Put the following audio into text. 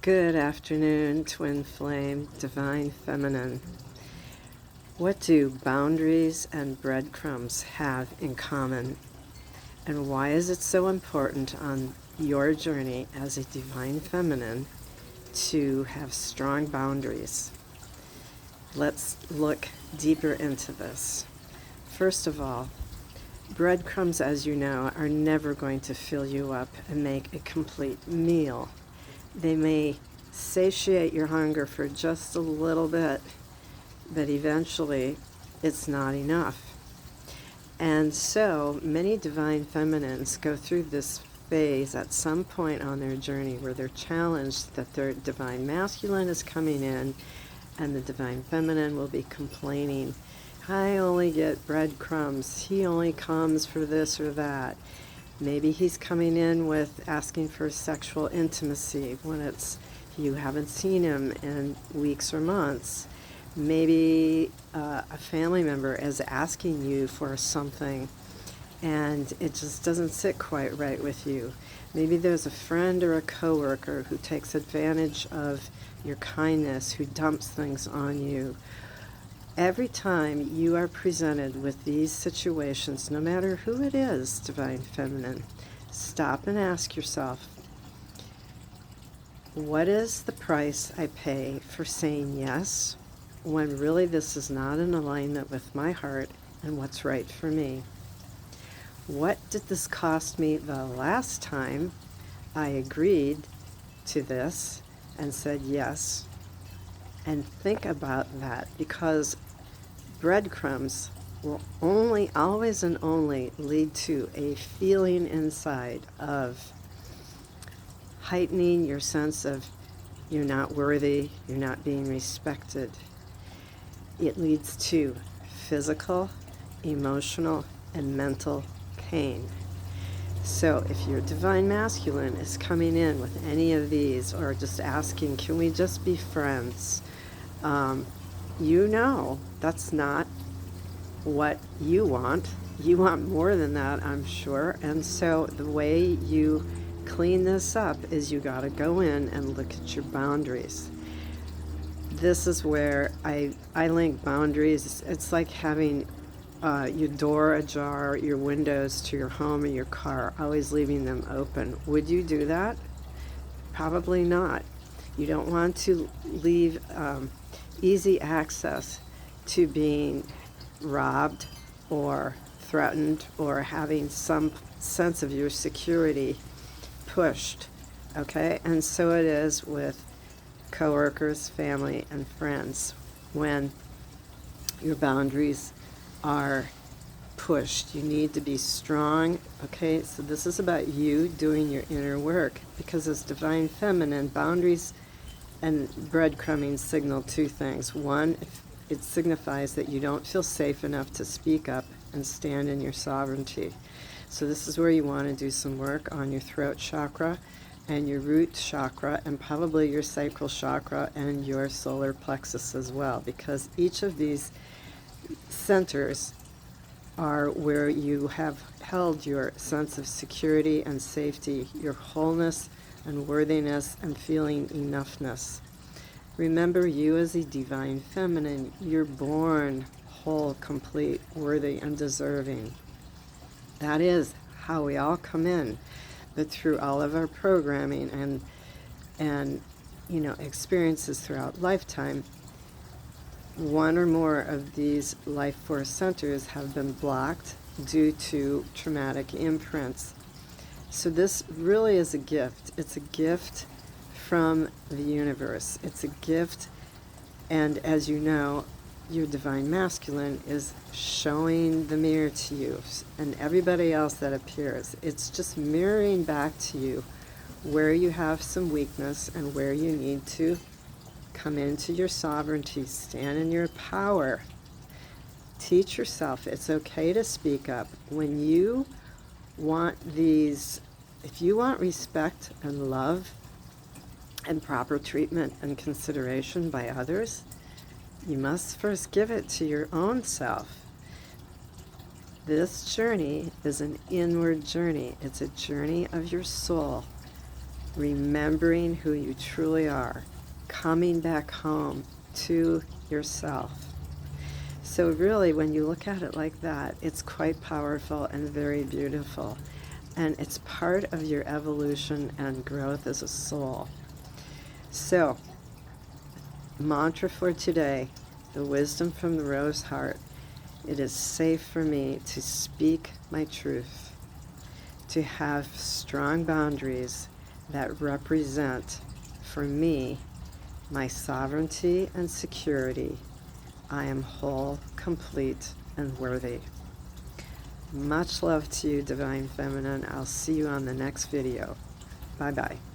Good afternoon, Twin Flame, Divine Feminine. What do boundaries and breadcrumbs have in common? And why is it so important on your journey as a Divine Feminine to have strong boundaries? Let's look deeper into this. First of all, breadcrumbs, as you know, are never going to fill you up and make a complete meal. They may satiate your hunger for just a little bit, but eventually it's not enough. And so many divine feminines go through this phase at some point on their journey where they're challenged that their divine masculine is coming in and the divine feminine will be complaining, I only get breadcrumbs, he only comes for this or that. Maybe he's coming in with asking for sexual intimacy when you haven't seen him in weeks or months. Maybe a family member is asking you for something and it just doesn't sit quite right with you. Maybe there's a friend or a coworker who takes advantage of your kindness, who dumps things on you. Every time you are presented with these situations, no matter who it is, Divine Feminine, stop and ask yourself, what is the price I pay for saying yes when really this is not in alignment with my heart and what's right for me? What did this cost me the last time I agreed to this and said yes? And think about that, because breadcrumbs will only, always and only lead to a feeling inside of heightening your sense of you're not worthy, you're not being respected. It leads to physical, emotional, and mental pain. So if your divine masculine is coming in with any of these or just asking, can we just be friends? You know that's not what you want. You want more than that, I'm sure. And so the way you clean this up is you got to go in and look at your boundaries. This is where I link boundaries. It's like having your door ajar, your windows to your home and your car, always leaving them open. Would you do that? Probably not. You don't want to leave easy access to being robbed or threatened or having some sense of your security pushed, okay? And so it is with coworkers, family, and friends. When your boundaries are pushed, you need to be strong, okay? So this is about you doing your inner work, because as Divine Feminine, boundaries and breadcrumbing signal two things. One, it signifies that you don't feel safe enough to speak up and stand in your sovereignty. So this is where you want to do some work on your throat chakra and your root chakra and probably your sacral chakra and your solar plexus as well, because each of these centers are where you have held your sense of security and safety, your wholeness and worthiness and feeling enoughness. Remember, you as a Divine Feminine, you're born whole, complete, worthy, and deserving. That is how we all come in. But through all of our programming and experiences throughout lifetime, one or more of these life force centers have been blocked due to traumatic imprints. So this really is a gift. It's a gift from the universe. It's a gift, and as you know, your divine masculine is showing the mirror to you, and everybody else that appears, it's just mirroring back to you where you have some weakness and where you need to come into your sovereignty, stand in your power. Teach yourself it's okay to speak up. When you want these, if you want respect and love and proper treatment and consideration by others, you must first give it to your own self. This journey is an inward journey. It's a journey of your soul. remembering who you truly are, coming back home to yourself. So really, when you look at it like that, it's quite powerful and very beautiful. And it's part of your evolution and growth as a soul. So, mantra for today, the wisdom from the rose heart. It is safe for me to speak my truth, to have strong boundaries that represent, for me, my sovereignty and security. I am whole, complete, and worthy. Much love to you, Divine Feminine. I'll see you on the next video. Bye-bye.